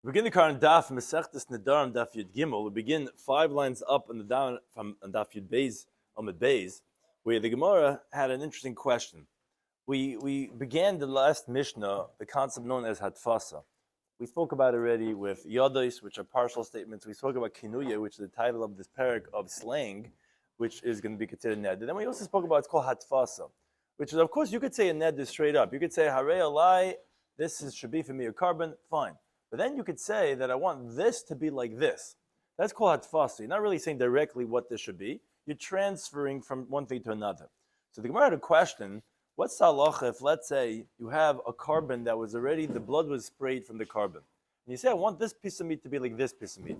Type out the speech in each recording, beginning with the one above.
We begin the current Daf Mesech Nedarim Daf Gimel. We begin 5 lines up on the down from Daf Yud Beis Amud Beis, where the Gemara had an interesting question. We began the last Mishnah, the concept known as Hatfasa. We spoke about already with Yodos, which are partial statements. We spoke about Kinuya, which is the title of this parak of slang, which is going to be considered Ned. And then we also spoke about it's called Hatfasa, which is, of course, you could say a Ned straight up. You could say Harei Alai, should be for me a carbon, fine. But then you could say that I want this to be like this. That's called hatfasa. You're not really saying directly what this should be. You're transferring from one thing to another. So the Gemara had a question, what's the halacha if, let's say, you have a carbon that was already, the blood was sprayed from the carbon. And you say, I want this piece of meat to be like this piece of meat.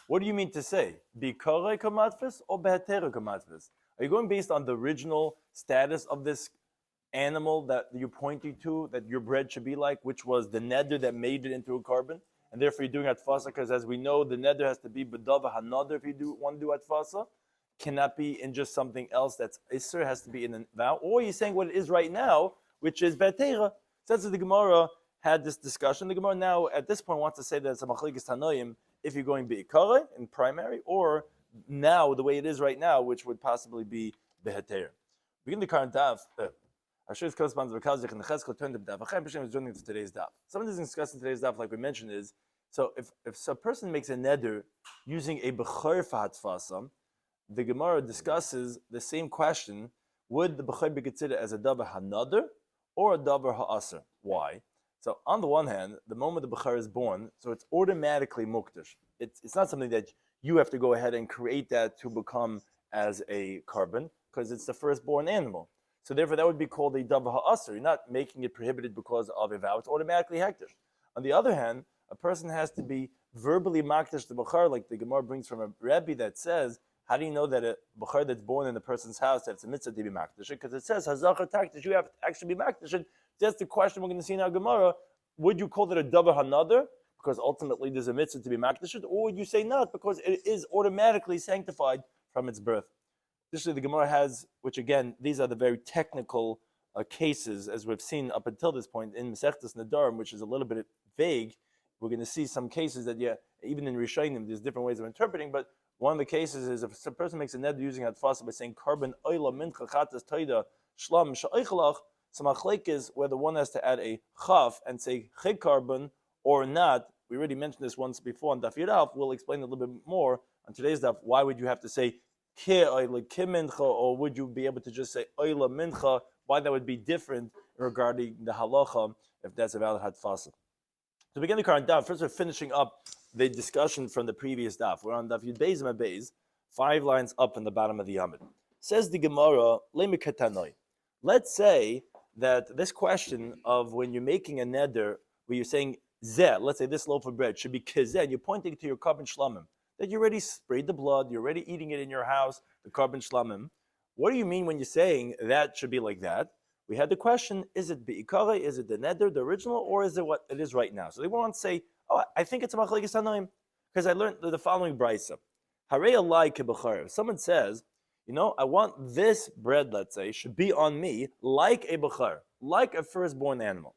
What do you mean to say? Bikarei kamatfis or behetera kamatfis? Are you going based on the original status of this animal that you're pointing to, that your bread should be like, which was the neder that made it into a carbon, and therefore you're doing atfasa, because as we know, the neder has to be bedava hanadar if you want to do atfasa, cannot be in just something else that's isser, has to be in a vow, or you're saying what it is right now, which is betera. So that's what the Gemara had this discussion. The Gemara now, at this point, wants to say that it's a machlekes tanoim if you're going beikare in primary, or now, the way it is right now, which would possibly be behetera. Begin the current daf. Hashir's corresponds to Kalzich and the Cheskel turned to Daf. Hashem is joining to today's Daf. Something that's discussed in today's Daf, like we mentioned, is so if a person makes a neder using a bechor for hatfasa, the Gemara discusses the same question: would the bechor be considered as a davar hanadar or a davar ha'aser? Why? So on the one hand, the moment the bechor is born, so it's automatically mukdash. It's not something that you have to go ahead and create that to become as a carbon, because it's the firstborn animal. So therefore, that would be called a davar ha'aser. You're not making it prohibited because of a vow. It's automatically hektish. On the other hand, a person has to be verbally makdish the bechor, like the Gemara brings from a Rebbe that says, how do you know that a bechor that's born in the person's house, that it's a mitzvah to be makdish? Because it says, hazachar takdish, you have to actually be makdish. That's the question we're going to see in our Gemara. Would you call it a davar hanadar? Because ultimately there's a mitzvah to be makdish, or would you say not, because it is automatically sanctified from its birth? Additionally, the Gemara has, which again, these are the very technical cases, as we've seen up until this point in Mesech Nedarim, which is a little bit vague. We're going to see some cases that, even in Rishonim, there's different ways of interpreting, but one of the cases is if a person makes a neder using hatfasa by saying carbon oila mincha chatas toida shlam sha'ichalach, some achlek is whether one has to add a chaf and say chig carbon or not. We already mentioned this once before on Daf Yomi. We'll explain a little bit more on today's Daf. Why would you have to say or would you be able to just say oila mincha? Why that would be different regarding the halacha if that's a valid hatfasa. To begin the current daf, first we're finishing up the discussion from the previous daf. We're on Daf Yud Beis Amud Beis, 5 lines up in the bottom of the Yamid. Says the Gemara, lemikatanoi. Let's say that this question of when you're making a neder, where you're saying zeh, let's say this loaf of bread should be kizeh, you're pointing to your carbon shlamim, that you already sprayed the blood, you're already eating it in your house, the carbon shlamim. What do you mean when you're saying that should be like that? We had the question, is it bi'ikare, is it the neder, the original, or is it what it is right now? So they want to say, I think it's a machlekes tanoim, because I learned the following brisa. Harei alai kebechar. If someone says, I want this bread, let's say, should be on me like a bechar, like a firstborn animal.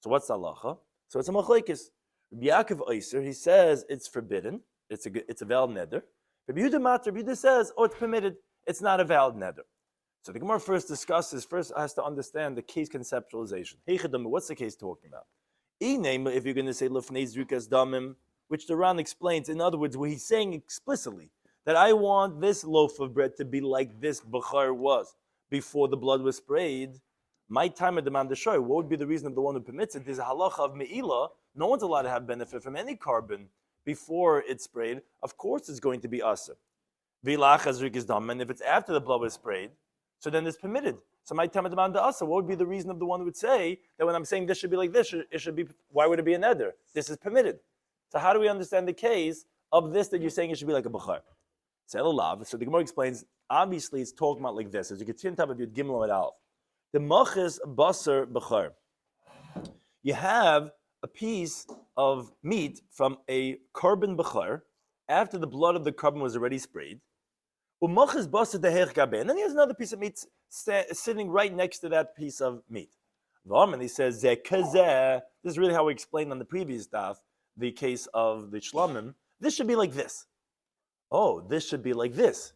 So what's the halacha? So it's a machlekes. Rabbi Yaakov Oyser, he says it's forbidden. It's a valid neder. Rabbi Yehuda says, it's permitted. It's not a valid neder. So the Gemara first has to understand the case conceptualization. What's the case talking about? If you're going to say lefnei zrikas damim, which the Ran explains, in other words, where he's saying explicitly that I want this loaf of bread to be like this bechar was before the blood was sprayed. My time at demand the shoy. What would be the reason of the one who permits it? There's a halacha of me'ilah. No one's allowed to have benefit from any carbon before it's sprayed. Of course it's going to be aser. And if it's after the blood was sprayed, so then it's permitted. So my time demand the aser. What would be the reason of the one who would say that when I'm saying this should be like this, it should be, why would it be a neder? This is permitted. So how do we understand the case of this that you're saying it should be like a bechar? So the Gemara explains, obviously it's talking about like this. As you can see on top of your Gimel and Aleph. The machis basar bechar. You have a piece of meat from a carbon bechar after the blood of the carbon was already sprayed. And then he has another piece of meat sitting right next to that piece of meat. And he says, this is really how we explained on the previous daf, the case of the Shlomim, this should be like this. Oh, this should be like this.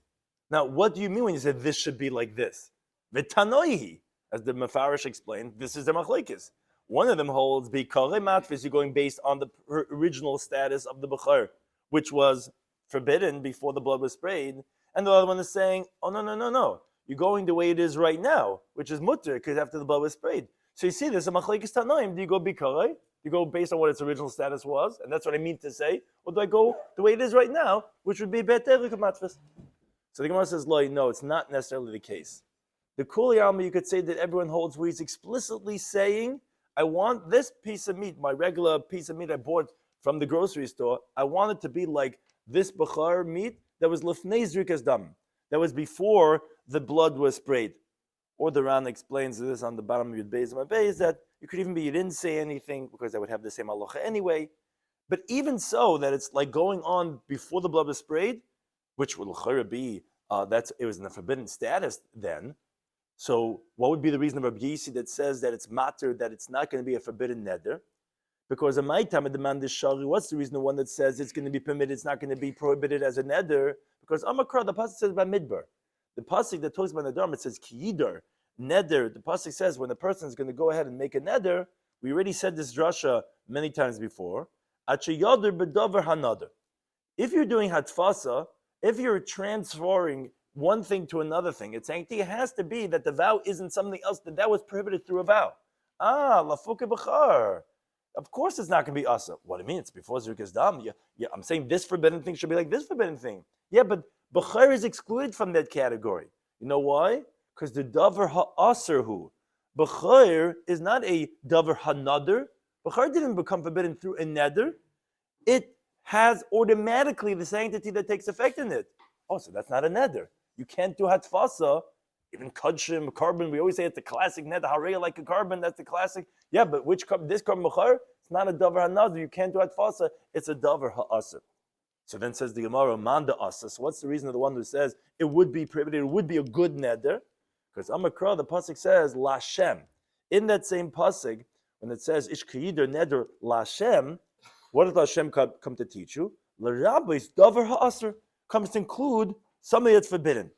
Now, what do you mean when you say this should be like this? V'tanoihi, as the Mefarish explained, this is the machlekes. One of them holds b'karei matfis, you're going based on the original status of the bechor, which was forbidden before the blood was sprayed, and the other one is saying, oh no, you're going the way it is right now, which is mutter because after the blood was sprayed. So you see this a machlekes tanoim. Do you go b'karei? Do you go based on what its original status was, and that's what I mean to say, or do I go the way it is right now, which would be be'terik matfis? So the Gemara says, no, it's not necessarily the case. The Kuli Alma, you could say that everyone holds where he's explicitly saying, I want this piece of meat, my regular piece of meat I bought from the grocery store, I want it to be like this bechar meat that was lifnei zrikas dam, that was before the blood was sprayed. Or the Ran explains this on the bottom of Yud Beis and Beis that you could even be, you didn't say anything because that would have the same halacha anyway. But even so, that it's like going on before the blood was sprayed, which would be, it was in the forbidden status then. So what would be the reason of Rabbi Yisi that says that it's matter, that it's not going to be a forbidden neder? Because in my time, demand is shari. What's the reason? The one that says it's going to be permitted, it's not going to be prohibited as a neder? Because Amakra, the pasuk says by midbar. The pasuk that talks about Nadarim, it says kiyidar, neder. The pasuk says when the person is going to go ahead and make a neder, we already said this drasha many times before. Achayadur bedavar hanader. If you're doing hatfasa, if you're transferring one thing to another thing, it's saying it has to be that the vow isn't something else, that was prohibited through a vow. Lafuke b'char. Of course it's not going to be asa. What do you mean? It's before zrikas dam. Yeah, I'm saying this forbidden thing should be like this forbidden thing. Yeah, but b'char is excluded from that category. You know why? Because the davar ha'aserhu. B'char is not a davar ha'nader. B'char didn't become forbidden through a neder. It has automatically the sanctity that takes effect in it. Oh, so that's not a neder. You can't do hatfasa, even kudshim, carbon. We always say it's a classic neder, hareya like a carbon. That's the classic. Yeah, but which carbon? This carbon b'char? It's not a davar hanader. You can't do hatfasa. It's a davar ha'aser. So then says the Gemara, manda asa. So what's the reason of the one who says it would be prohibited? It would be a good neder, because Amakra, the pasuk says lashem. In that same pasuk, when it says ish kayider neder lashem, what does Hashem come to teach you? L'rabbis davar ha'aser comes to include something that's forbidden.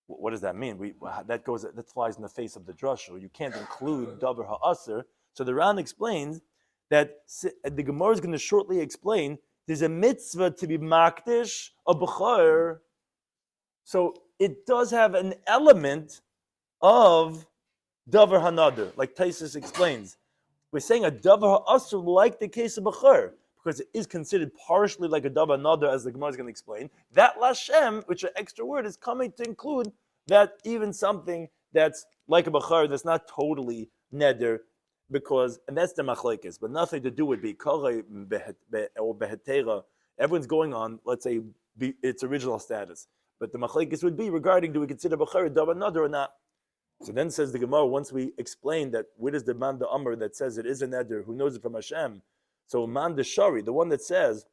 What does that mean? That flies in the face of the drasha. You can't include davar ha'aser. So the Ran explains that the Gemara is going to shortly explain there's a mitzvah to be makdish a b'char. So it does have an element of davar hanader, like Taisus explains. We're saying a davar ha'aser like the case of b'char, because it is considered partially like a davar hanader, as the Gemara is going to explain. That lashem, which is an extra word, is coming to include that even something that's like a b'char, that's not totally neder, because, and that's the machlekes, but nothing to do with b'karei or behetera. Everyone's going on, let's say, its original status. But the machlekes would be regarding, do we consider b'char davar hanader or not? So then says the Gemara, once we explain that where does the man the Amr that says it is a neder, who knows it from Hashem? So man the Shari, the one that says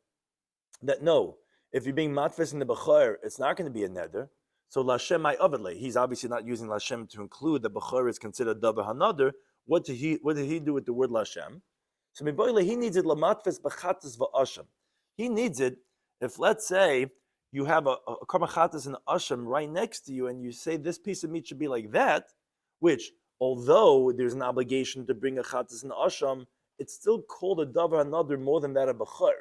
that no, if you're being matfis in the b'char, it's not going to be a neder. So Lashem I avadle, he's obviously not using Lashem to include that b'char is considered davar hanader. What did he do with the word Lashem? So he needs it lamatfis b'chatas v'asham. He needs it if, let's say, you have a karma chatas and asham right next to you, and you say this piece of meat should be like that, which, although there's an obligation to bring a chatas and asham, it's still called a davar hanader more than that of b'char,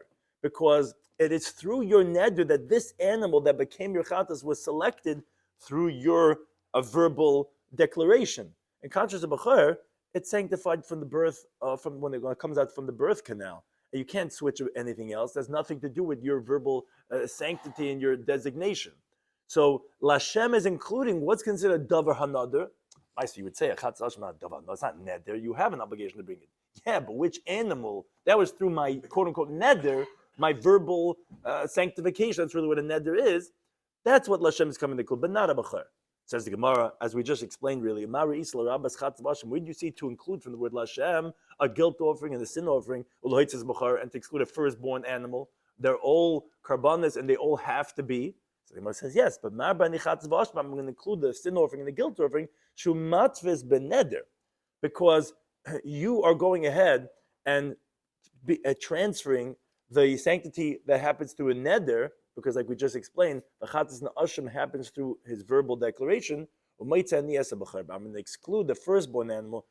because it is through your neder that this animal that became your chatas was selected through your verbal declaration. In contrast to b'char, it's sanctified from the birth, from when it comes out from the birth canal. And you can't switch anything else. That's nothing to do with your verbal sanctity and your designation. So Lashem is including what's considered davar hanader. So you would say a chatz ashma davar. No, it's not neder. You have an obligation to bring it. Yeah, but which animal? That was through my quote unquote neder, my verbal sanctification. That's really what a neder is. That's what Lashem is coming to include, but not a b'char. Says the Gemara, as we just explained, really, where do you see to include from the word Lashem a guilt offering and a sin offering, and to exclude a firstborn animal? They're all karbanas and they all have to be. So the Gemara says yes, but I'm going to include the sin offering and the guilt offering, shumatvis beneder, because you are going ahead and transferring the sanctity that happens through a neder, because like we just explained, the chatas na'ashim happens through his verbal declaration. I'm going to exclude the firstborn animal,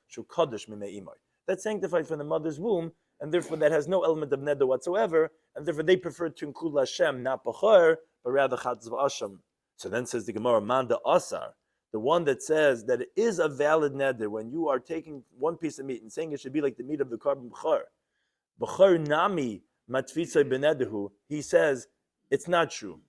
that's sanctified from the mother's womb, and therefore that has no element of neder whatsoever, and therefore they prefer to include Lashem, not bachar, but rather chatas v'asham. So then says the Gemara, man da asar, the one that says that it is a valid neder when you are taking one piece of meat and saying it should be like the meat of the carbon bachar. Bachar nami matfitzay benedehu, he says it's not true.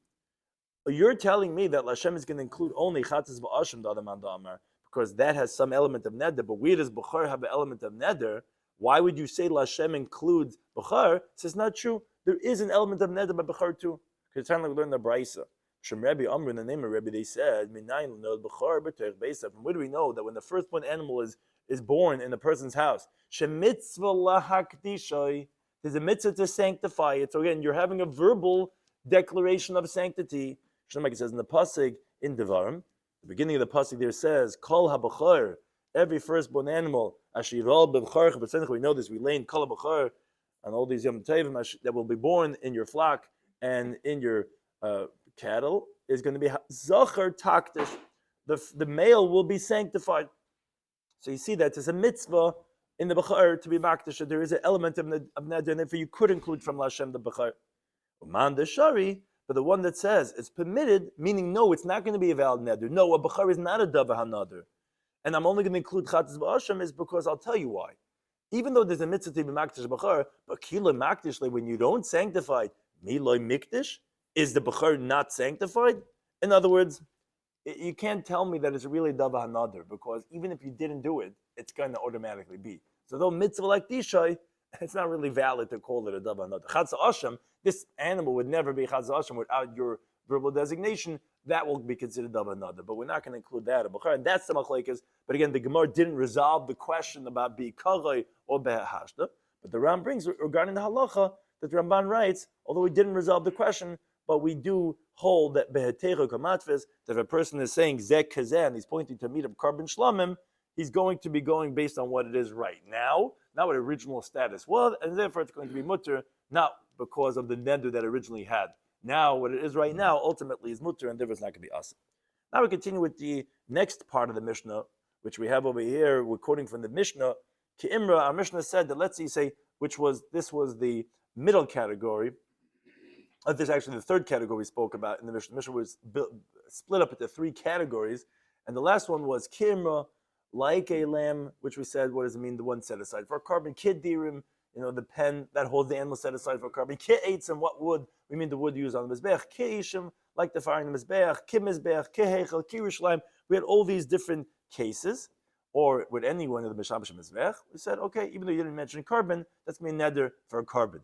You're telling me that Lashem is going to include only chatas v'asham, the other man da amar, because that has some element of neder, but where does bachar have an element of neder? Why would you say Lashem includes bachar? It says not true. There is an element of neder by bachar too. Because it's time like we learned the brisa. Shem Rabbi Amr, in the name of Rabbi, they said, Minayin no bachar b'teich beisa. From where do we know that when the firstborn animal is born in the person's house, Shem mitzvah lahakdishay, there's a mitzvah to sanctify it. So again, you're having a verbal declaration of sanctity. Shlomo says in the pasuk in Devarim, the beginning of the pasuk there says, Kol habachar, every firstborn animal, ashirol b'bchar b'tzedek. We know this. We lay in kol habachar on all these yom tovim that will be born in your flock and in your cattle is going to be zachar taktish. The male will be sanctified. So you see that there's a mitzvah in the bachar to be makdish. There is an element of neder, and therefore you could include from Lashem the bachar. Man the shari. But the one that says it's permitted, meaning no, it's not going to be a valid neder. No, a bachar is not a davar haneder. And I'm only going to include chatas v'asham is because I'll tell you why. Even though there's a mitzvah to be makdish bachar, but kila makdish, when you don't sanctify, miloi mikdish, is the bachar not sanctified? In other words, you can't tell me that it's really davar haneder, because even if you didn't do it, it's going to automatically be. So though mitzvah like dishai, it's not really valid to call it a davar haneder. Chatas v'asham, this animal would never be chatas v'asham without your verbal designation. That will be considered davar haneder, but we're not going to include that a bachar, and that's the machlekes. But again, the Gemara didn't resolve the question about be karay or behashda. But the Ram brings regarding the halacha that the Ramban writes, although we didn't resolve the question, but we do hold that beheteru kamatvis, that if a person is saying zek kazeh and he's pointing to meat of carbon shlamim, he's going to be going based on what it is right now, not what original status was, and therefore it's going to be mutter, not because of the neder that originally had. Now, what it is right now, ultimately is mutter, and therefore it's not going to be us. Now we continue with the next part of the Mishnah, which we have over here. We're quoting from the Mishnah. Ki'imra, our Mishnah said that, let's say, this was the middle category. This is actually the third category we spoke about in the Mishnah. The Mishnah was split up into three categories, and the last one was Ki'imra, like a lamb, which we said, what does it mean? The one set aside for a carbon. Kiddirim, the pen that holds the animal set aside for carbon. Ki'etzim, what wood? We mean the wood used on the mizbech. Ki'ishim, like the fire in the mizbech. Ki-mizbech, ki-heichel, ki-Yerushalayim. We had all these different cases, or with any one of the mishabesh mizbech. We said, okay, even though you didn't mention carbon, that's mean neder for a carbon.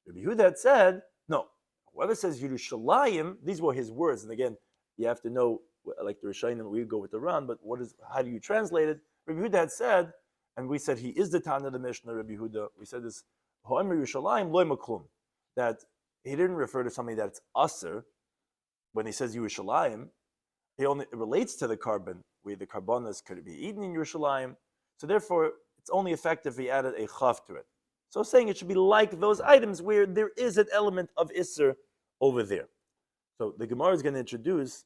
Rabbi Yehuda said, no. Whoever says Yerushalayim, these were his words, and again, you have to know, like the Rishonim, we go with the Ran, but how do you translate it? Rabbi Yehuda had said, and we said he is the Tana of the Mishnah, Rabbi Yehuda. We said this, Ha'omer Yerushalayim loy maklum, that he didn't refer to something that's aser when he says Yerushalayim. It relates to the carbon, where the carbonas could be eaten in Yerushalayim. So therefore, it's only effective if he added a chaf to it. So saying it should be like those items where there is an element of Isser over there. So the Gemara is going to introduce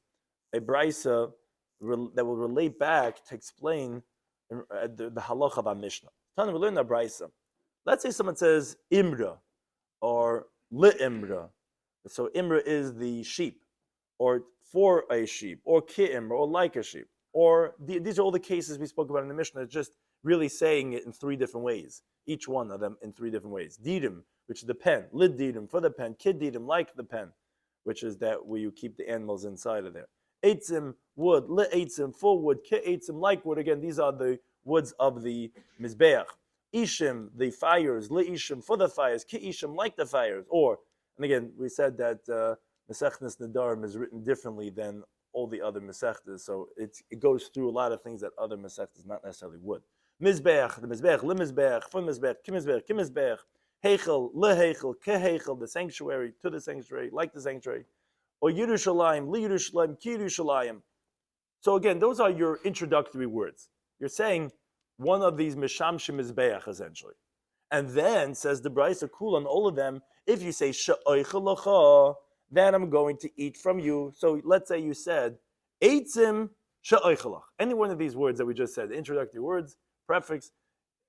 a brisa that will relate back to explain the halacha of our Mishnah. Tana, we learn the brisa. Let's say someone says imra or li-imra. So imra is the sheep, or for a sheep, or ki-imra, or like a sheep. Or these are all the cases we spoke about in the Mishnah. It's just really saying it in three different ways. Each one of them in three different ways. Didim, which is the pen. Lid didim, for the pen. Kid didim, like the pen, which is that where you keep the animals inside of there. Eitzim, wood. Li eitzim, full wood. Ki eitzim, like wood. Again, these are the woods of the mizbeach. Ishim, the fires. Li ishim, for the fires. Ki ishim, like the fires. Or, and again, we said that Mesechtes Nedarim is written differently than all the other Mesechtes, so it goes through a lot of things that other Mesechtes not necessarily would. Mizbeach, the Mizbeach, Limizbeach, for Mizbeach, Kimizbeach, Heichel, Leheichel, Keheichel, the sanctuary, to the sanctuary, like the sanctuary, or Yerushalayim, Li-Yerushalayim, Ki-Yerushalayim. So again, those are your introductory words. You're saying one of these Mishamshim Mizbeach, essentially. And then, says the Brisa Kul on all of them, If you say she'oichelacha, then I'm going to eat from you. So let's say you said eitzim she'oichelach. Any one of these words that we just said, introductory words, prefix,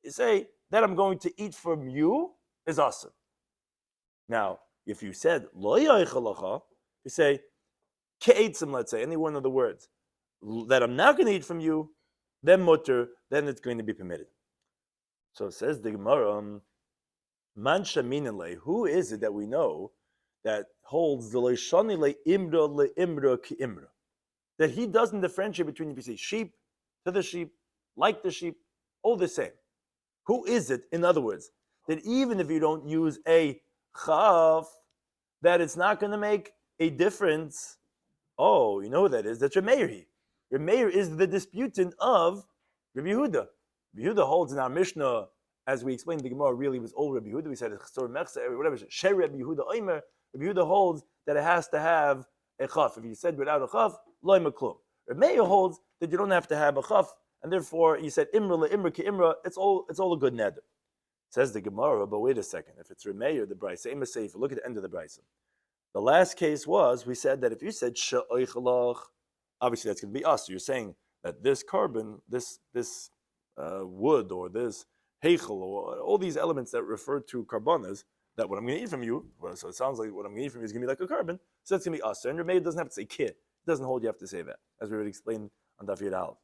you say that I'm going to eat from you is awesome. Now, if you said lo yoichelacha, you say ke'etzim, let's say, any one of the words that I'm not going to eat from you, then mutter, then it's going to be permitted. So it says the Gemara, man shaminale, who is it that we know that holds the leishani leimra ki imra, that he doesn't differentiate between, if you say sheep to the sheep, like the sheep, all the same. Who is it, in other words, that even if you don't use a chaf, that it's not going to make a difference? Oh, you know who that is? That's Rameir. Rameir is the disputant of Rabbi Yehuda. Rabbi Yehuda holds in our Mishnah, as we explained, the Gemara really was old Rabbi Yehuda. We said whatever. Sher Rabbi Yehuda Omer. Rabbi Yehuda holds that it has to have a chaf. If you said without a chaf, lo maklum. Rameir holds that you don't have to have a chaf, and therefore you said imra leimra ki imra. It's all a good neder. Says the Gemara, but wait a second. If it's Rameir, the brayso, ema sefer. Look at the end of the brayso. The last case was, we said that if you said she'oichelach, obviously that's going to be us. So you're saying that this carbon, this wood, or this heichel, or all these elements that refer to carbonas, that what I'm going to eat from you, so it sounds like what I'm going to eat from you is going to be like a carbon, so that's going to be us. And Rameir doesn't have to say kid. It doesn't hold you have to say that, as we already explained on Daf Yomi.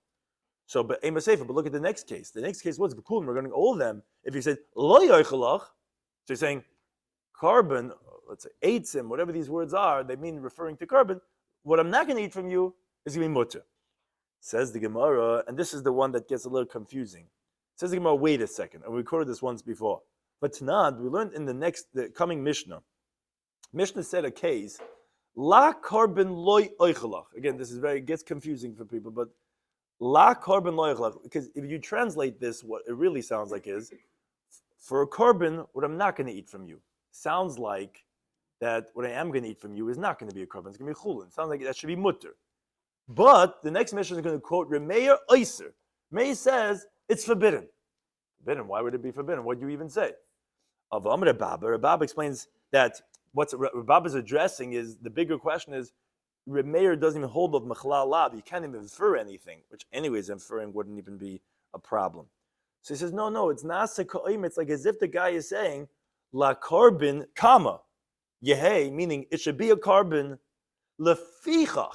So, but ema sefer, but look at the next case. The next case was b'kulim, regarding all of them. If you said lo yoichelach, so you're saying carbon, let's say eitzim, whatever these words are, they mean referring to carbon. What I'm not going to eat from you is going to be mutter. Says the Gemara, and this is the one that gets a little confusing. Says the Gemara, wait a second, and we recorded this once before. But Tanad, we learned in the coming Mishnah. Mishnah said a case, la carbon loy oichelach. Again, this is gets confusing for people, but la carbon loy oichelach, because if you translate this, what it really sounds like is, for a carbon, what I'm not going to eat from you. Sounds like that what I am going to eat from you is not going to be a carbon, it's going to be chulin. Sounds like that should be mutter. But the next Mishnah is going to quote Rameir Oyser. Rameir says it's forbidden. Forbidden? Why would it be forbidden? What do you even say? Of Amr Rabab explains that what Rabab is addressing is, the bigger question is, Rameir doesn't even hold of Mechlal Lab. You can't even infer anything, which anyways inferring wouldn't even be a problem. So he says, no, it's nasa ka'im. It's like as if the guy is saying, la carbon, comma, yehei, meaning it should be a carbon, lefichach.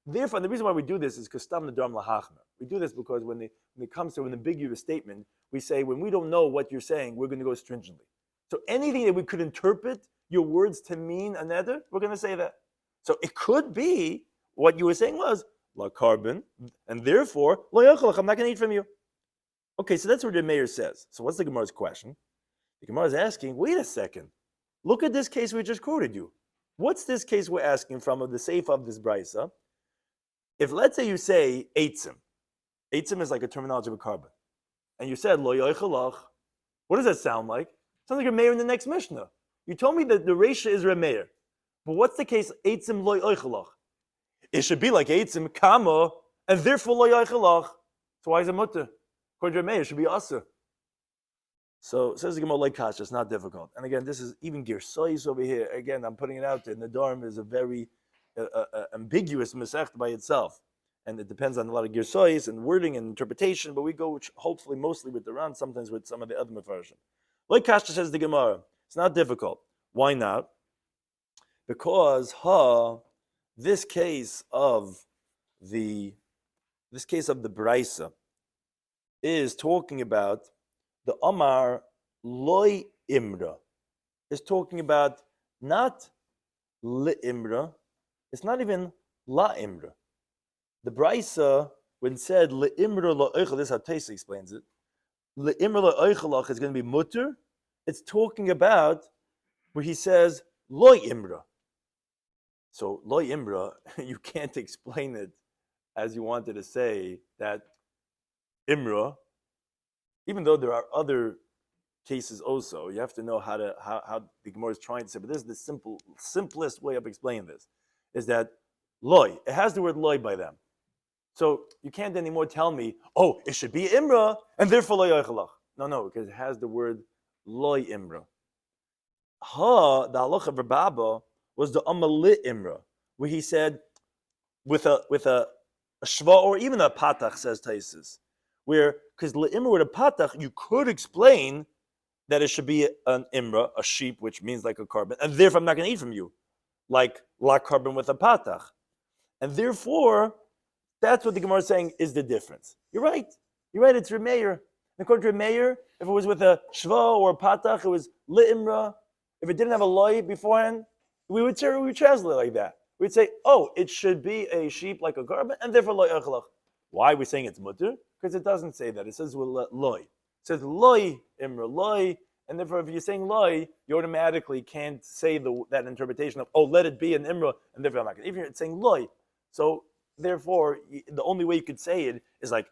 Therefore, and the reason why we do this is because stam nedarim lahachmer. We do this because when it comes to an ambiguous statement, we say when we don't know what you're saying, we're going to go stringently. So anything that we could interpret your words to mean a neder, we're going to say that. So it could be what you were saying was la carbon, and therefore lo yochelach, I'm not going to eat from you. Okay, so that's what the mayor says. So what's the Gemara's question? The Gemara is asking, wait a second. Look at this case we just quoted you. What's this case we're asking from of the seif of this brisa? If let's say you say eitzim is like a terminology of a carbon, and you said lo yoichelach, what does that sound like? It sounds like Rameir in the next Mishnah. You told me that the Reisha is Rameir, but what's the case eitzim lo yoichelach? It should be like eitzim kama, and therefore lo yoichelach. So why is it mutter? According to Rameir, it should be asa. So says the Gemara like kasha, it's not difficult. And again, this is even Girsois over here. Again, I'm putting it out there. Nadarim is a very ambiguous mesech by itself, and it depends on a lot of Girsois and wording and interpretation. But we go hopefully mostly with the Ran, sometimes with some of the other mefarshim. Like kasha says the Gemara, it's not difficult. Why not? Because this case of the Braisa is talking about the Amar Loi Imra. Is talking about not Li Imra. It's not even La Imra. The Braisa, when said Li Imra La Eichel, this is how Taisa explains it. Li Imra La Eichelach is going to be mutter. It's talking about where he says Loi Imra. So Loi Imra, you can't explain it as you wanted to say that Imra, even though there are other cases also, you have to know how the Gemara is trying to say, but this is the simplest way of explaining this, is that loy, it has the word loy by them. So you can't anymore tell me, oh, it should be imra, and therefore loy yoichelach. No, because it has the word loy imra. the halacha of Rabba was the amalit imra, where he said with a shva or even a patach, says Taisus, where because le'imra with a patach you could explain that it should be an imra, a sheep, which means like a carbon, and therefore I'm not going to eat from you, like la carbon with a patach, and therefore that's what the Gemara is saying is the difference. You're right. It's Remeir. According to Remeir, if it was with a shva or a patach, it was le'imra. If it didn't have a loy beforehand, we would translate it like that. We'd say, oh, it should be a sheep like a carbon, and therefore loy echalach. Why are we saying it's mutter? Because it doesn't say that. It says loy. It says loy imra loy, and therefore if you're saying loy, you automatically can't say that interpretation of let it be an imra, and therefore I'm not going to. Even if it's saying loy, so therefore the only way you could say it is like,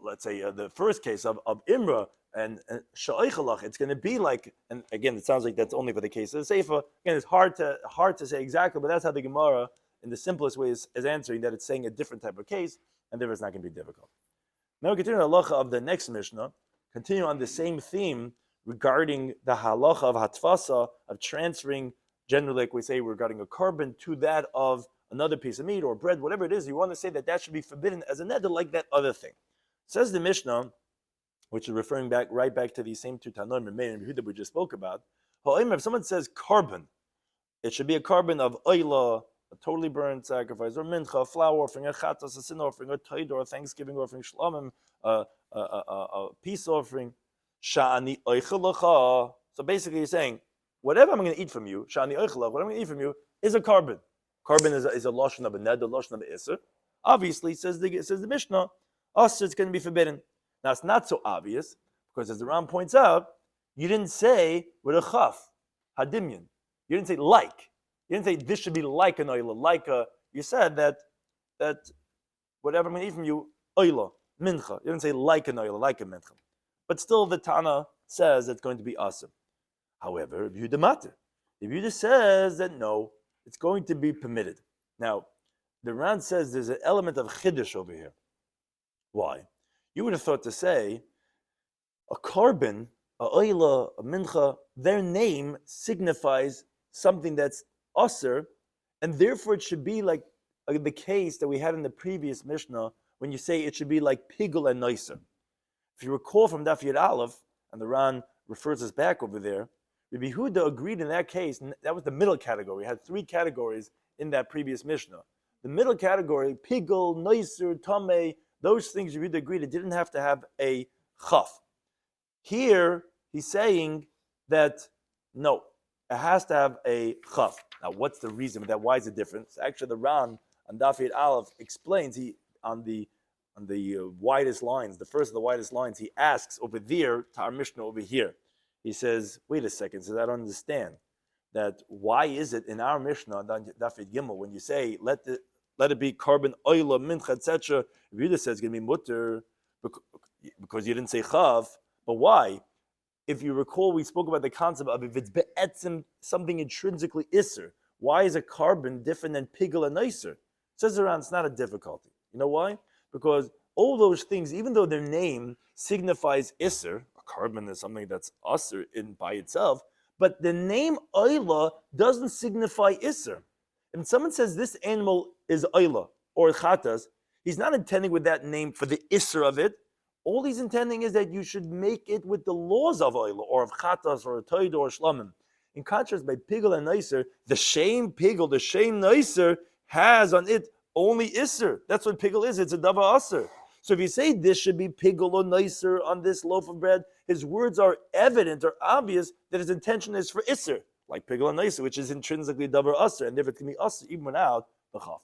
let's say the first case of imra and sha'ichalach, it's going to be like, and again, it sounds like that's only for the case of the seifa. Again, it's hard to say exactly, but that's how the Gemara, in the simplest way, is answering that it's saying a different type of case, and therefore it's not going to be difficult. Now we continue the halacha of the next Mishnah, continue on the same theme regarding the halacha of hatfasa, of transferring, generally, like we say, regarding a carbon to that of another piece of meat or bread, whatever it is. You want to say that should be forbidden as a neder, like that other thing. Says the Mishnah, which is referring right back to these same two Tanoim and Meir that we just spoke about. If someone says carbon, it should be a carbon of oila, a totally burned sacrifice, or mincha, a flour offering, a chatas, a sin offering, a taid, or a Thanksgiving offering, shlamim, a peace offering. Sha'ani oichelacha. So basically, you're saying whatever I'm going to eat from you, sha'ani oichelach, what I'm going to eat from you is a carbon. Carbon is a lashon of a neder, lashon of a iser. Obviously, says the Mishnah, it's going to be forbidden. Now it's not so obvious because, as the Ram points out, you didn't say with a chaf, hadimyan. You didn't say like. You didn't say this should be like an oila, like a. You said that whatever I'm going to eat from you, oila, mincha. You didn't say like an oila, like a mincha. But still, the Tana says it's going to be asim. However, Rabbi Yehuda matter. Rabbi Yehuda says that no, it's going to be permitted. Now, the Ran says there's an element of chiddush over here. Why? You would have thought to say a carbon, a oila, a mincha, their name signifies something that's aser, and therefore it should be like the case that we had in the previous Mishnah when you say it should be like pigul and noiser. If you recall from Daf Yud Aleph, and the Ran refers us back over there, Rabbi Yehuda agreed in that case, and that was the middle category. We had three categories in that previous Mishnah. The middle category, pigul, noiser, tameh, those things Rabbi Yehuda agreed it didn't have to have a chaf. Here, he's saying that no, it has to have a chaf. Now, what's the reason for that? Why is it different? Actually, the Ran on Daf Yud Aleph explains on the widest lines, the first of the widest lines, he asks over there to our Mishnah over here. He says, wait a second, says, I don't understand that why is it in our Mishnah, Daf Yud Gimel, when you say, let it be carbon, oila, mincha, etc., Rabbi Yehuda says it's going to be mutter because you didn't say chav, but why? If you recall, we spoke about the concept of if it's be'etzim, something intrinsically isser, why is a carbon different than pigul and nicer? Says around, it's not a difficulty. You know why? Because all those things, even though their name signifies isser, a carbon is something that's usser in by itself, but the name oila doesn't signify isser. If someone says this animal is oila or chatas, he's not intending with that name for the isser of it. All he's intending is that you should make it with the laws of oila or of chatas or a toid or a shlamim. In contrast, by pigul and nicer, the shame pigul, the shame nicer has on it only isser. That's what pigul is. It's a davar aser. So if you say this should be pigul or nicer on this loaf of bread, his words are evident or obvious that his intention is for isser, like pigul and nicer, which is intrinsically davar aser, and therefore it can be aser even without the chaf.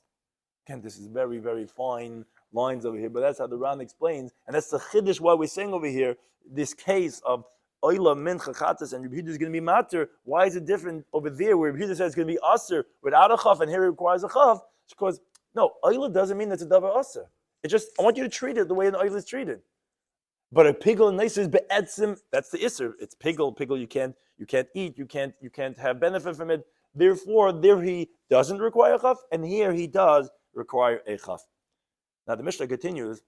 Again, this is very, very fine lines over here, but that's how the Ran explains, and that's the chiddush why we're saying over here this case of oila mincha chatas and Rabbi Yehuda is going to be matter. Why is it different over there where Rabbi Yehuda says it's going to be aser without a chaf, and here it requires a chaf? It's because no, oila doesn't mean it's a davar aser. It just, I want you to treat it the way an oila is treated. But a pigul and nicer is be'etzim. That's the isser. It's pigul. Pigul you can't eat. You can't have benefit from it. Therefore, there he doesn't require a chaf, and here he does require a chaf. Now the Mishnah continues.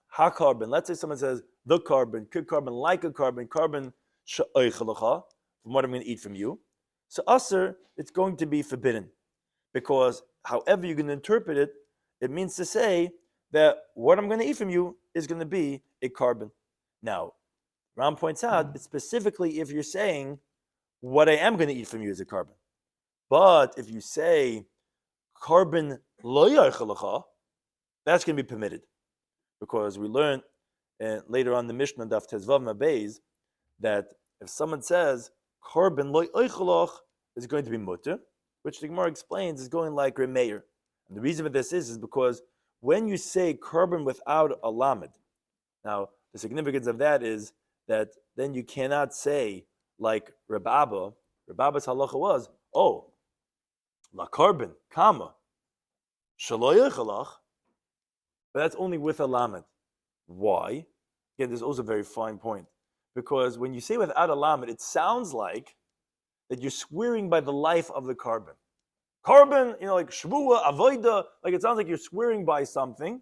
Ha carbon. Let's say someone says the carbon, could carbon, like a carbon, carbon she'oichelacha. from what I'm going to eat from you. So aser, it's going to be forbidden. Because however you're going to interpret it, it means to say that what I'm going to eat from you is going to be a carbon. Now, Ram points out, it's specifically if you're saying what I am going to eat from you is a carbon. But if you say carbon lo yarchalacha, that's going to be permitted. Because we learned later on the Mishnah Daf Tezvav Mabeis that if someone says carbon lo yarchalach is going to be mutter, which the Gemara explains is going like Remeir. And the reason for this is because when you say carbon without a lamed, now the significance of that is that then you cannot say like Rabba's halacha was, la carbon, comma, shelo yechalach, but that's only with a lamed. Why? Again, this is also a very fine point. Because when you say without a lamed, it sounds like that you're swearing by the life of the carbon. Carbon, like shvua, avoida, like it sounds like you're swearing by something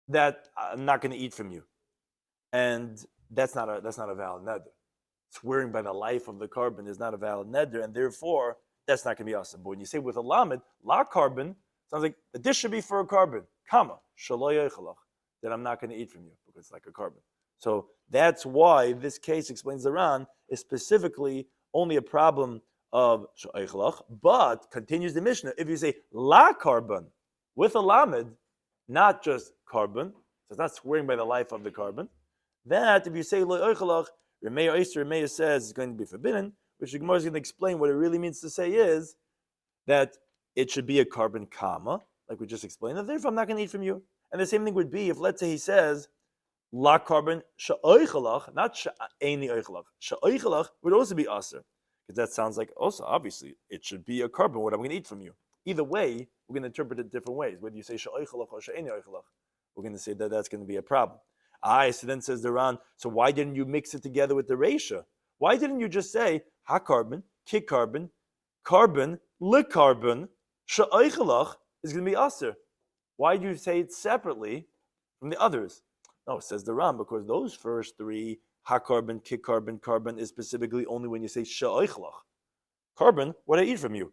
that I'm not going to eat from you. And that's not a valid neder. Swearing by the life of the carbon is not a valid neder, and therefore that's not going to be awesome. But when you say with a lamed, la carbon, sounds like this should be for a carbon, comma, shelo yechalach, that I'm not going to eat from you because it's like a carbon. So that's why this case, explains the Ran, is specifically only a problem of she'eichlach, but continues the Mishnah, if you say la carbon with a lamed, not just carbon, so it's not swearing by the life of the carbon, that if you say lo eichlach, Remeir says it's going to be forbidden, which the Gemara is going to explain what it really means to say is that it should be a carbon comma, like we just explained, and therefore I'm not going to eat from you. And the same thing would be if, let's say, he says la carbon she'eichlach, not she'eni eichlach. She'eichlach would also be aser. Because that sounds like also, obviously, it should be a carbon, what I'm going to eat from you. Either way, we're going to interpret it different ways. Whether you say she'eichalach or she'eni eichalach, we're going to say that that's going to be a problem. So then says the Ran, so why didn't you mix it together with the Reisha? Why didn't you just say ha-carbon, ki-carbon, carbon, li-carbon, she'eichalach is going to be aser? Why do you say it separately from the others? No, says the Ran, because those first three, ha-carbon, ki-carbon, carbon, is specifically only when you say she'eichalach. Carbon, what I eat from you.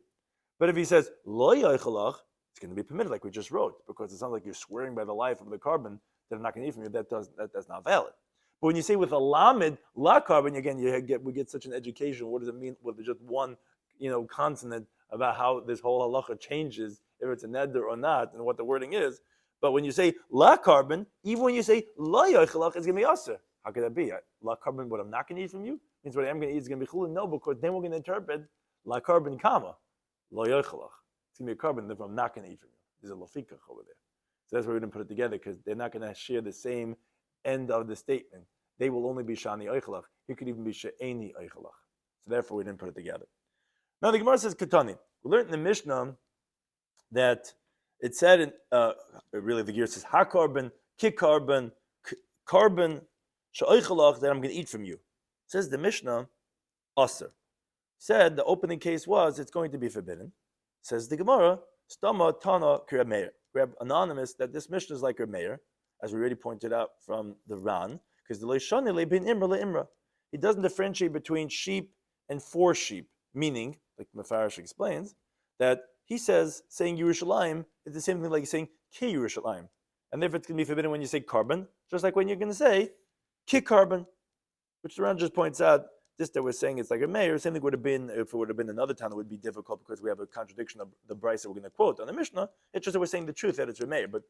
But if he says lo yeichalach, it's going to be permitted, like we just wrote, because it sounds like you're swearing by the life of the carbon that I'm not going to eat from you. That's not valid. But when you say with a lamed, la carbon, again, we get such an education. What does it mean with just one, consonant about how this whole halacha changes, if it's a neder or not, and what the wording is. But when you say la carbon, even when you say lo yeichalach, it's going to be aser. How could that be? La carbon, what I'm not going to eat from you, means what I am going to eat is going to be chulin. No, because then we're going to interpret la carbon comma, lo yeichalach. It's going to be a carbon, therefore I'm not going to eat from you. There's a lofikach over there. So that's why we didn't put it together, because they're not going to share the same end of the statement. They will only be shani eichalach. He could even be she'eni eichalach. So therefore we didn't put it together. Now the Gemara says Ketani. We learned in the Mishnah that it said, really the Gemara says ha-carbon, ki-carbon, carbon, she'eichalach, that I'm going to eat from you. Says the Mishnah, aser. Said the opening case was it's going to be forbidden. Says the Gemara, stama tana k'Remeir. Grab anonymous that this Mishnah is like Remeir, as we already pointed out from the Ran, because the leishani lebin imra leimra. He doesn't differentiate between sheep and for sheep, meaning, like Mefarish explains, that he says saying Yerushalayim is the same thing like saying ki Yerushalayim, and therefore it's going to be forbidden when you say carbon, just like when you're going to say ki carbon, which the Ran just points out. This that we're saying it's like a mayor. Same thing would have been if it would have been another time. It would be difficult because we have a contradiction of the Bryce that we're going to quote on the Mishnah. It's just that we're saying the truth that it's Remeir. But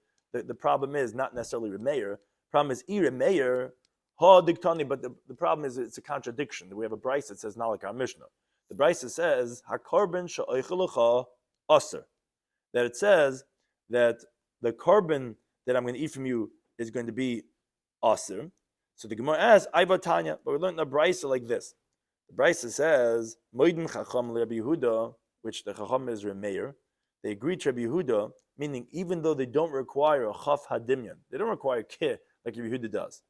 the problem is not necessarily Remeir. The problem is Remeir ha diktani. But the problem is it's a contradiction. We have a Bryce that says not like our Mishnah. The Bryce says hakarbon she'oichelacha aser. That it says that the carbon that I'm going to eat from you is going to be aser. So the Gemara asks, Aiva Tanya, but we learned the Brisa like this. The Brisa says, Moedim Chacham Rabbi Yehuda, which the Chacham is Remeir. They agree to Rabbi Yehuda, meaning even though they don't require a Chaf Hadimyan, they don't require Ki like Rabbi Yehuda does.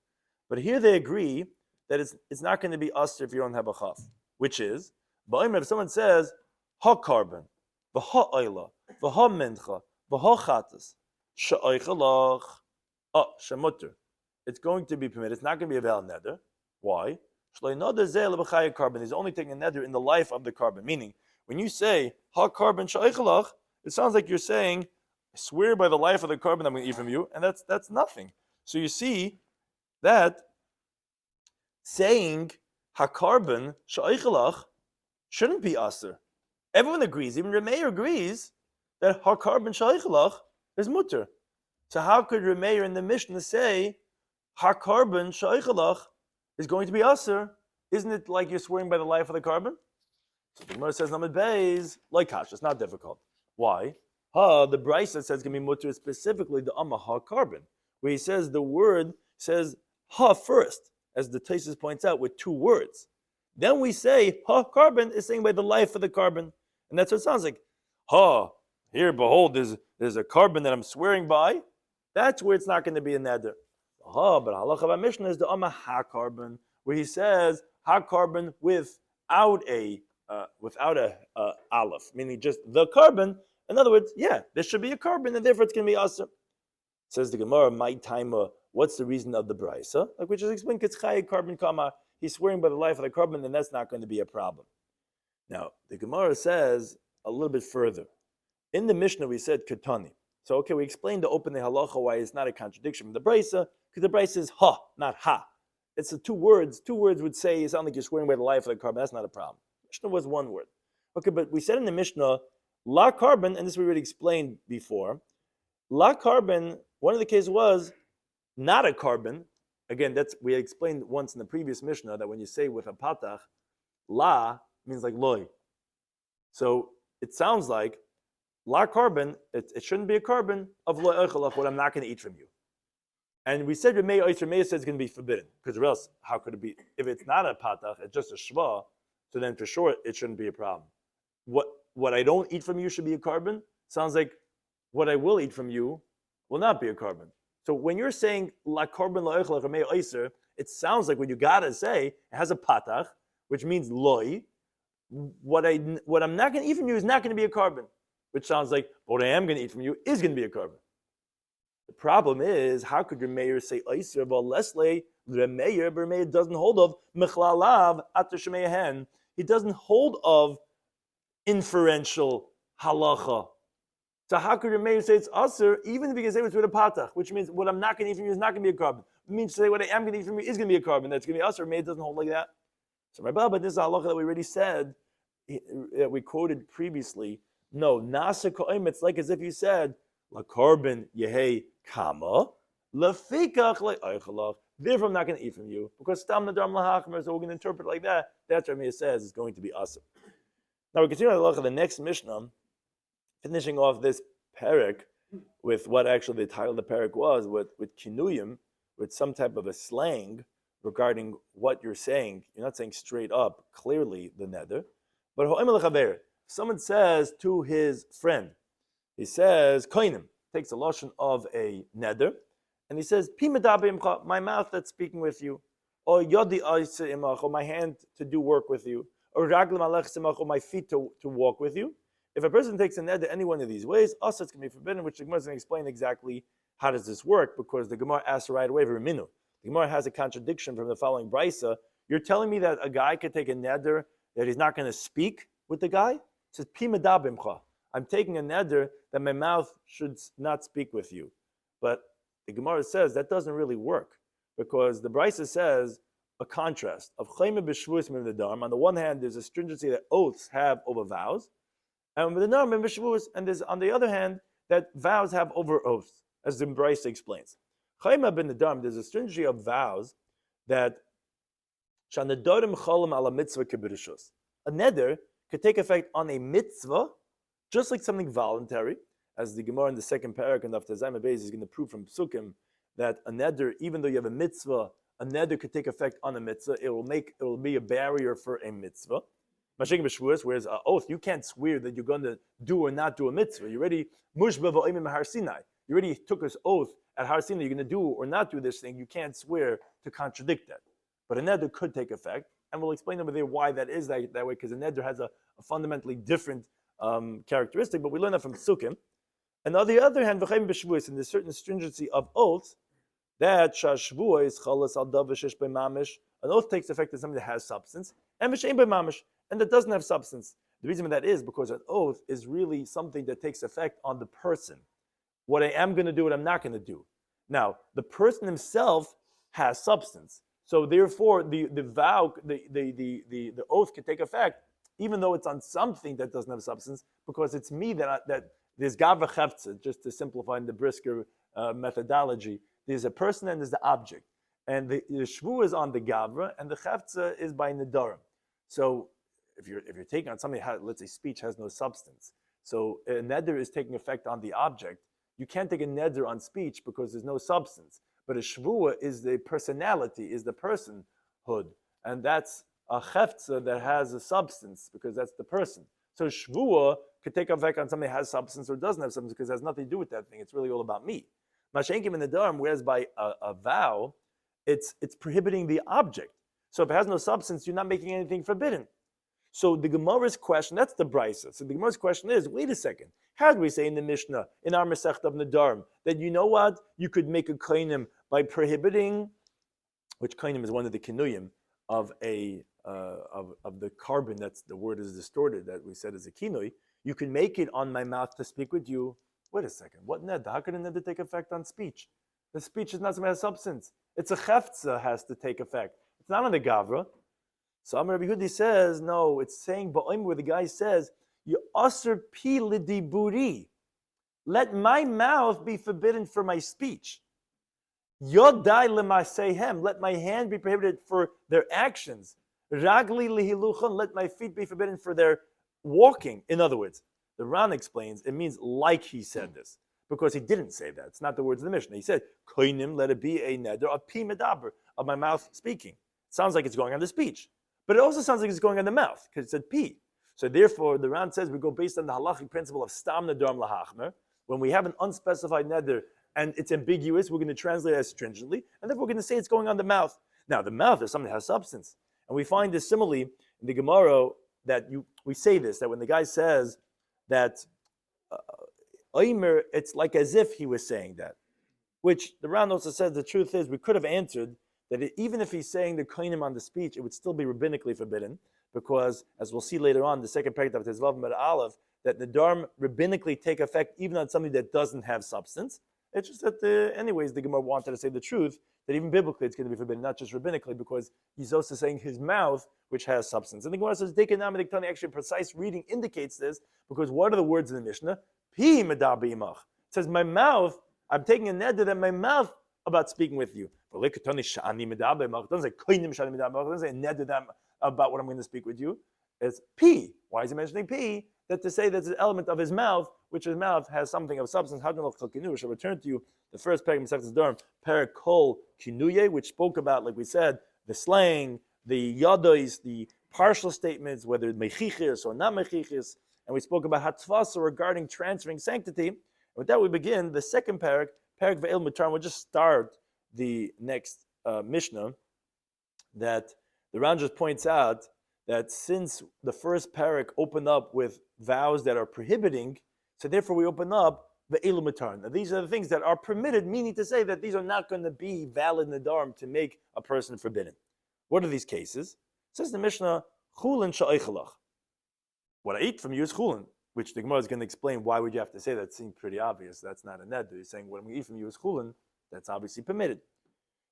But here they agree that it's not going to be Aser if you don't have a Chaf, which is, if someone says, Ha carbon, V'ha Oila, V'ha Mincha, V'ha Chatas, She'oichalach, Shemutter. It's going to be permitted. It's not going to be a valid neder. Why? He's only taking a neder in the life of the carbon. Meaning, when you say ha carbon sha'ichalach, it sounds like you're saying, I swear by the life of the carbon I'm going to eat from you, and that's nothing. So you see that saying ha carbon sha'ichalach shouldn't be aser. Everyone agrees, even Remeir agrees, that ha carbon sha'ichalach is mutter. So how could Remeir in the Mishnah say ha carbon sha'ichalach is going to be aser? Isn't it like you're swearing by the life of the carbon? So the Gemara says, Namid Beis, like Kash, it's not difficult. Why? The Brisa says can be mutter specifically the amma ha carbon, where he says the word says ha first, as the Taisus points out, with two words. Then we say ha carbon is saying by the life of the carbon, and that's what it sounds like. Here, behold, there's a carbon that I'm swearing by. That's where it's not going to be a neder. But halacha of Mishnah is the amma ha carbon, where he says ha carbon without a aleph, meaning just the carbon. In other words, yeah, there should be a carbon, and therefore it's going to be aser. Says the Gemara, my timer. What's the reason of the brisa? Like we just explained, kitzchayi carbon kama. He's swearing by the life of the carbon, then that's not going to be a problem. Now the Gemara says a little bit further. In the Mishnah, we said katani. So okay, we explained the opening halacha why it's not a contradiction from the brisa, because the brisa is ha, not ha. It's the two words. Two words would say it sounds like you're swearing by the life of the carbon. That's not a problem. Mishnah was one word. Okay, but we said in the Mishnah, la carbon, and this we already explained before. La carbon, one of the cases was not a carbon. Again, that's we explained once in the previous Mishnah that when you say with a patach, la means like loy. So it sounds like la carbon, it shouldn't be a carbon of loy eichalach, what I'm not going to eat from you. And we said Remei says it's going to be forbidden, because or else how could it be? If it's not a patach, it's just a shva, so then for sure it shouldn't be a problem. What I don't eat from you should be a carbon. Sounds like what I will eat from you will not be a carbon. So when you're saying la carbon la eichalach Remei oiser, it sounds like what you gotta say, it has a patach, which means loy. What I'm not going to eat from you is not going to be a carbon, which sounds like what I am going to eat from you is going to be a carbon. The problem is, how could your mayor say Eiser, but Leslie, the mayor, but Remeir doesn't hold of Mechlalav Atar Shemeihen. He doesn't hold of inferential halacha. So how could your mayor say it's Aser, even if he can say it's with a patach, which means what I'm not going to eat from you is not going to be a carbon. It means to say what I am going to eat from you is going to be a carbon. That's going to be Aser. Remeir doesn't hold like that. So my Baba, this is a halacha that we already said, that we quoted previously. No, Nasa Ko'im, it's like as if you said, La carbon Yehei Kama, Lafikach like Eichalach. Therefore, I'm not going to eat from you. Because Stam Nedarim Lahachmer, so we're going to interpret like that. That's what Rameh says is going to be awesome. Now we continue on the next Mishnah, finishing off this parak with what actually the title of the parak was, with kinuyim, with some type of a slang regarding what you're saying. You're not saying straight up, clearly the neder. But Ho'em Lechaber, someone says to his friend, he says, Koinim, takes a lotion of a neder, and he says, Pi medaber imcha, my mouth that's speaking with you, or yodi aise imach, or my hand to do work with you, or raglim alech simach, or my feet to walk with you. If a person takes a neder any one of these ways, also it's going to be forbidden, which the Gemara is going to explain exactly how does this work, because the Gemara asks right away, V'riminu. The Gemara has a contradiction from the following brisa. You're telling me that a guy could take a neder that he's not going to speak with the guy? It says, Pi medaber imcha. I'm taking a neder that my mouth should not speak with you. But the Gemara says that doesn't really work, because the Brisa says a contrast of chayme b'shvuos min nedarim. On the one hand, there's a stringency that oaths have over vows, and with the nedarim b'shvuos, and there's on the other hand that vows have over oaths, as the Brisa explains. Chayme ben nedarim, there's a stringency of vows that shanedarim cholim ala mitzvah kibirishos. A neder could take effect on a mitzvah, just like something voluntary, as the Gemara in the second parak and Daf Yomi is going to prove from Psukim that a neder, even though you have a mitzvah, a neder could take effect on a mitzvah. It will be a barrier for a mitzvah. Whereas an oath, you can't swear that you're going to do or not do a mitzvah. You already mushba v'oimim har Sinai. You already took this oath at Har Sinai. You're going to do or not do this thing. You can't swear to contradict that. But a neder could take effect, and we'll explain over there why that is that way, because a neder has a fundamentally different characteristic, but we learn that from Psukim. And on the other hand, and there's certain stringency of oaths that shashvuah is chalas al dav v'shesh b'mamish An oath takes effect on something that has substance, and v'shein b'mamish, and that doesn't have substance. The reason for that is because an oath is really something that takes effect on the person. What I am going to do, what I'm not going to do. Now, the person himself has substance. So therefore, the vow, the oath can take effect, even though it's on something that doesn't have substance, because it's me that there's gavra chefza, just to simplify in the Brisker methodology. There's a person and there's the object. And the shvu is on the gavra, and the chefza is by nedarim. So if you're taking on something, let's say speech has no substance. So a neder is taking effect on the object. You can't take a neder on speech because there's no substance. But a shvua is the personality, is the personhood. And that's a chefza that has a substance because that's the person. So shvua could take effect on something that has substance or doesn't have substance because it has nothing to do with that thing. It's really all about me. Mashenkim in the Nedarim, whereas by a vow, it's prohibiting the object. So if it has no substance, you're not making anything forbidden. So the Gemara's question, that's the Brisa. So the Gemara's question is, wait a second. How do we say in the Mishnah, in our Masechta of Nedarim, that you know what? You could make a kainim by prohibiting, which kainim is one of the kinuyim of the carbon, that's the word is distorted, that we said is a kinui. You can make it on my mouth to speak with you. Wait a second, what ned? How could a ned take effect on speech? The speech is not something that has substance. It's a chefza has to take effect. It's not on the gavra. So Rabbi Hudi says, no, it's saying ba'im where the guy says, you aser pi lidiburi. Let my mouth be forbidden for my speech. Yodai l'maseihem. Let my hand be prohibited for their actions. Ragli lihiluchan. Let my feet be forbidden for their walking. In other words, the Ran explains, it means like he said this. Because he didn't say that. It's not the words of the Mishnah. He said, koinim, let it be a neder of pi medaber, of my mouth speaking. It sounds like it's going on the speech. But it also sounds like it's going on the mouth, because it said pi. So therefore, the Ran says we go based on the halachic principle of stam nedarim lahachmer. When we have an unspecified neder and it's ambiguous, we're going to translate it as stringently, and then we're going to say it's going on the mouth. Now, the mouth is something that has substance. And we find this similarly in the Gemara that we say this, that when the guy says that Oimer, it's like as if he was saying that. Which the Ran also says the truth is we could have answered that even if he's saying the kainim on the speech, it would still be rabbinically forbidden, because as we'll see later on, the second paragraph of Tezvav Med Aleph, that the Nedarim rabbinically take effect even on something that doesn't have substance. It's just that, anyways, the Gemara wanted to say the truth, that even biblically it's going to be forbidden, not just rabbinically, because he's also saying his mouth, which has substance. And the Gemara says, actually, precise reading indicates this, because what are the words in the Mishnah? Pi medar b'imach. It says, my mouth, I'm taking a neder that my mouth about speaking with you. It doesn't say koinim shani medar b'imach. It doesn't say neder that about what I'm going to speak with you. It's pi. Why is he mentioning pi? That to say that's an element of his mouth, which his mouth has something of substance. How can I shall return to you the first paragraph of Masechta Nedarim, parak kol kinuye, which spoke about, like we said, the slang, the yadois, the partial statements, whether mechichis or not mechichis, and we spoke about hatzvasa regarding transferring sanctity. And with that, we begin the second parak ve'el mutar. We'll just start the next Mishnah that the Ran just points out that since the first parak opened up with vows that are prohibiting, so therefore we open up the elu matar. Now these are the things that are permitted, meaning to say that these are not going to be valid nedarim to make a person forbidden. What are these cases? It says the Mishnah, chulin sha'eichalach. What I eat from you is chulin, which the Gemara is going to explain why would you have to say that. It seems pretty obvious. That's not a neder. He's saying what we eat from you is chulin. That's obviously permitted.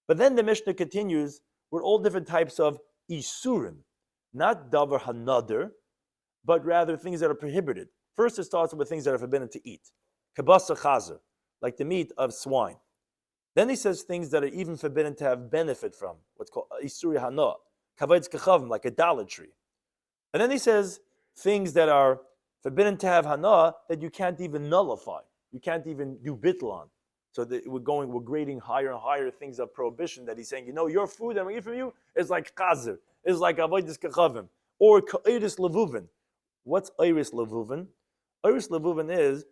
But then the Mishnah continues with all different types of isurim, not davar hanader, but rather things that are prohibited. First, it starts with things that are forbidden to eat. Kabasa chazer, like the meat of swine. Then he says things that are even forbidden to have benefit from, what's called isuri hana, kavod kachavim, like idolatry. And then he says things that are forbidden to have hana that you can't even nullify. You can't even do bitl on. So we're grading higher and higher things of prohibition that he's saying, your food that we eat from you is like chazer, is like avodas kachavim, or kairis levuvin. What's iris levuvin? Iris levuvin is,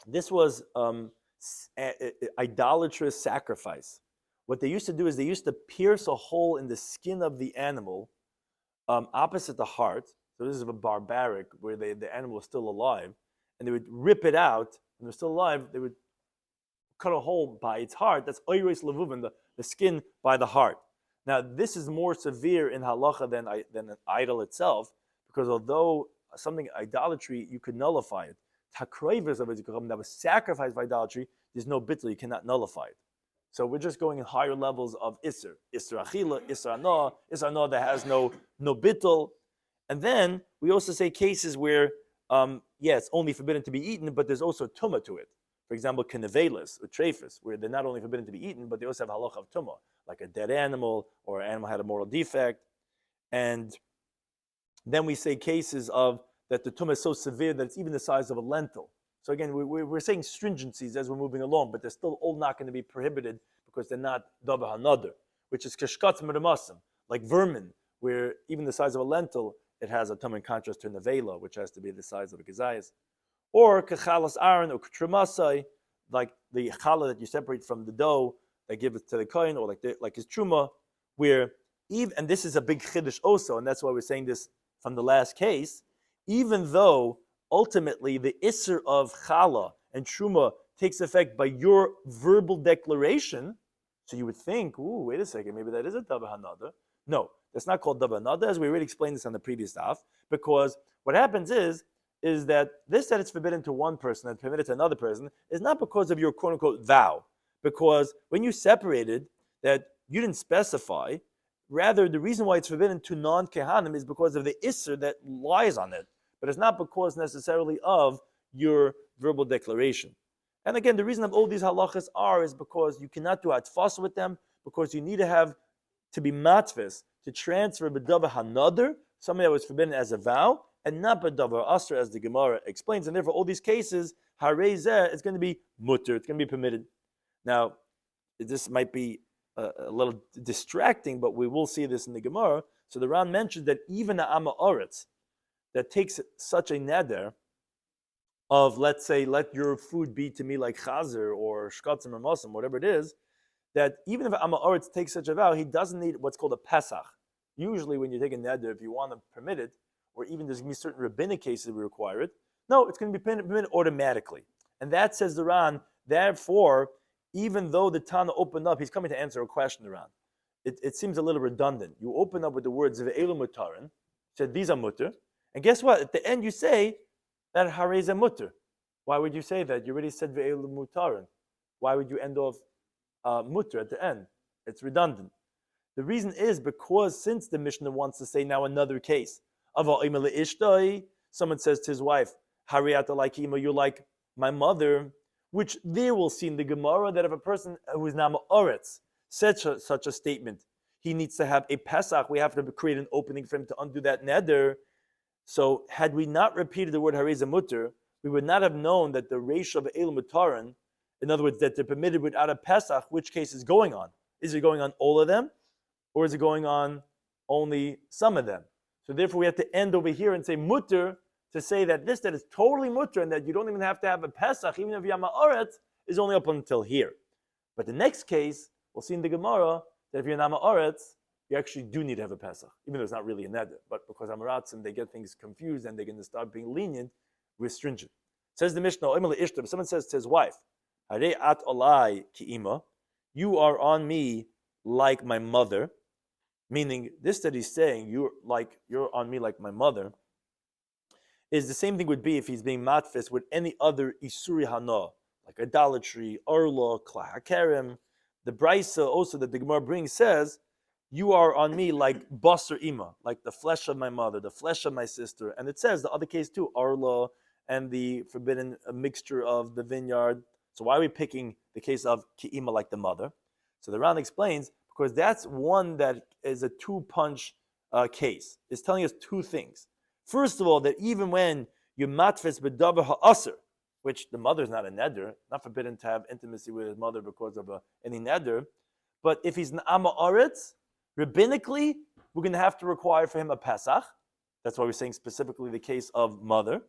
this was idolatrous sacrifice. What they used to do is they used to pierce a hole in the skin of the animal opposite the heart. So this is a barbaric, where the animal was still alive, and they would rip it out, and they're still alive, they would cut a hole by its heart. That's oiris levuvin, the skin by the heart. Now, this is more severe in halacha than an idol itself, because although something idolatry, you could nullify it. Takroivers of it, that was sacrificed by idolatry, there's no bittul, you cannot nullify it. So we're just going in higher levels of isser. Isser achila, isser anah that has no bittul. And then we also say cases where, it's only forbidden to be eaten, but there's also tumah to it. For example, kenevelis or trephis, where they're not only forbidden to be eaten, but they also have halacha of tumah, like a dead animal or an animal had a moral defect. And then we say cases of that the tumah is so severe that it's even the size of a lentil. So again, we're saying stringencies as we're moving along, but they're still all not going to be prohibited because they're not davar hanadar, which is kashkat meramasim, like vermin, where even the size of a lentil, it has a tumah in contrast to a nevela, which has to be the size of a gazayas. Or kachalas aron or trumasai, like the challah that you separate from the dough that give it to the kohen, or like his truma, where even, and this is a big chiddush also, and that's why we're saying this from the last case, even though ultimately the isser of challah and truma takes effect by your verbal declaration, so you would think, wait a second, maybe that is a davar hanada. No, that's not called davar hanada, as we already explained this on the previous daf, because what happens is that this that it's forbidden to one person and permitted to another person is not because of your quote-unquote vow, because when you separated, that you didn't specify, rather the reason why it's forbidden to non-kehanim is because of the isser that lies on it, but it's not because necessarily of your verbal declaration. And again, the reason of all these halachas is because you cannot do atfas with them, because you need to be matfis, to transfer b'davar hanadar, something that was forbidden as a vow, and not b'davar asr, as the Gemara explains. And therefore, all these cases, harei zeh, it's going to be mutter, it's going to be permitted. Now, this might be a little distracting, but we will see this in the Gemara. So the Ran mentioned that even a Amma Oretz that takes such a neder of, let's say, let your food be to me like chazer or shkatzim or mosim, whatever it is, that even if Amma Oretz takes such a vow, he doesn't need what's called a pesach. Usually when you take a neder, if you want to permit it, or even there's going to be certain rabbinic cases we require it, no, it's going to be permitted automatically. And that, says the Ran, therefore, even though the Tana opened up, he's coming to answer a question around. It seems a little redundant. You open up with the words ve'elu mutarin, said these are mutter, and guess what? At the end you say that harei mutter. Why would you say that? You already said ve'elu mutarin. Why would you end off mutter at the end? It's redundant. The reason is because since the Mishnah wants to say now another case of someone says to his wife, hariyata like ima, you're like my mother, which there we'll see in the Gemara that if a person who is Nama Oretz said such a statement, he needs to have a Pesach, we have to create an opening for him to undo that neder. So had we not repeated the word Harei Mutter, we would not have known that the ratio of El Mutaran, in other words, that they're permitted without a Pesach, which case is going on. Is it going on all of them? Or is it going on only some of them? So therefore we have to end over here and say Mutter, to say that this that is totally mutter and that you don't even have to have a Pesach, even if Yama Oretz, is only up until here. But the next case, we'll see in the Gemara, that if you're Nama Oretz, you actually do need to have a Pesach, even though it's not really a neder. But because Amaratzim, they get things confused and they're going to start being lenient, we're stringent. Says the Mishnah, someone says to his wife, Harei at olai ki ima, you are on me like my mother, meaning this that he's saying, you're on me like my mother, is the same thing would be if he's being matfis with any other isuri hana, like idolatry, orla, klahakerem. The brisa also that the Gemara brings says, you are on me like basar ima, like the flesh of my mother, the flesh of my sister. And it says the other case too, orla and the forbidden mixture of the vineyard. So why are we picking the case of ki'ima like the mother? So the Ran explains, because that's one that is a two-punch case. It's telling us two things. First of all, that even when you matfis b'davar ha'aser, which the mother is not a neder, not forbidden to have intimacy with his mother because of any neder, but if he's an Amma Oretz, rabbinically, we're going to have to require for him a Pesach. That's why we're saying specifically the case of mother.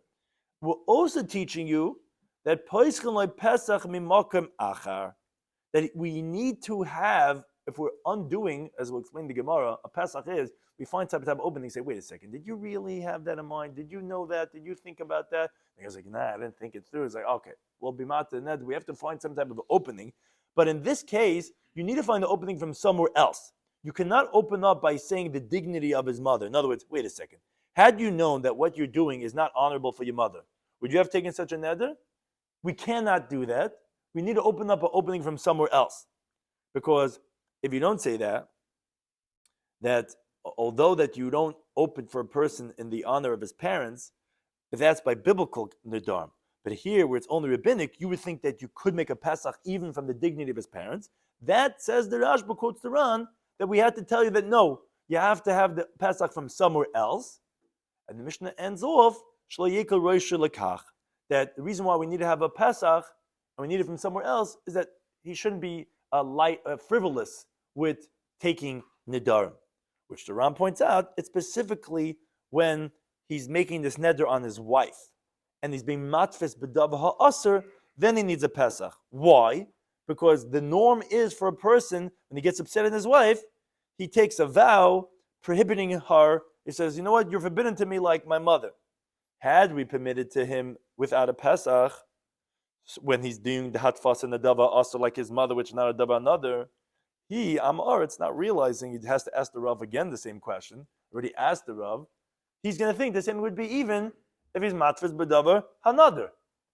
We're also teaching you that Pesach mimakom achar, that we need to have, if we're undoing, as we'll explain the Gemara, a Pesach is, we find type of opening, say, wait a second, did you really have that in mind? Did you know that? Did you think about that? And he was like, nah, I didn't think it through. It's like, okay, well, we have to find some type of opening. But in this case, you need to find the opening from somewhere else. you cannot open up by saying the dignity of his mother. In other words, wait a second. Had you known that what you're doing is not honorable for your mother, would you have taken such a neder? We cannot do that. We need to open up an opening from somewhere else. Because if you don't say that although that you don't open for a person in the honor of his parents, that's by biblical nedarim. But here, where it's only rabbinic, you would think that you could make a Pesach even from the dignity of his parents. That says the Rashba quotes the Ran, that we had to tell you that no, you have to have the Pesach from somewhere else. And the Mishnah ends off, that the reason why we need to have a Pesach, and we need it from somewhere else, is that he shouldn't be frivolous with taking Nedarim. Which the Ram points out, it's specifically when he's making this neder on his wife, and he's being matfis b'dav ha'aser, then he needs a Pesach. Why? Because the norm is for a person, when he gets upset at his wife, he takes a vow prohibiting her. He says, you know what, you're forbidden to me like my mother. Had we permitted to him without a Pesach, when he's doing the hatfas and the davar also like his mother, which is not a davar another, he, Amar, it's not realizing he has to ask the Rav again the same question. Already asked the Rav. He's going to think the same would be even if he's matfis b'davar hanother.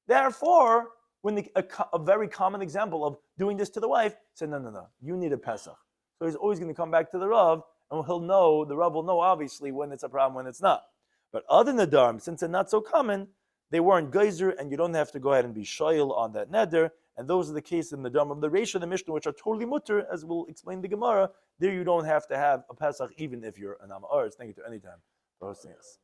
Therefore, when a very common example of doing this to the wife, said, no, you need a Pesach. So he's always going to come back to the Rav, and the Rav will know obviously when it's a problem, when it's not. But other nedarim, since they're not so common, they weren't geyser, and you don't have to go ahead and be shoyl on that neder. And those are the cases in the nedarim of the Reish of the Mishnah, which are totally mutter, as we'll explain the Gemara. There you don't have to have a Pesach, even if you're an Amar. Thank you to any time for hosting us.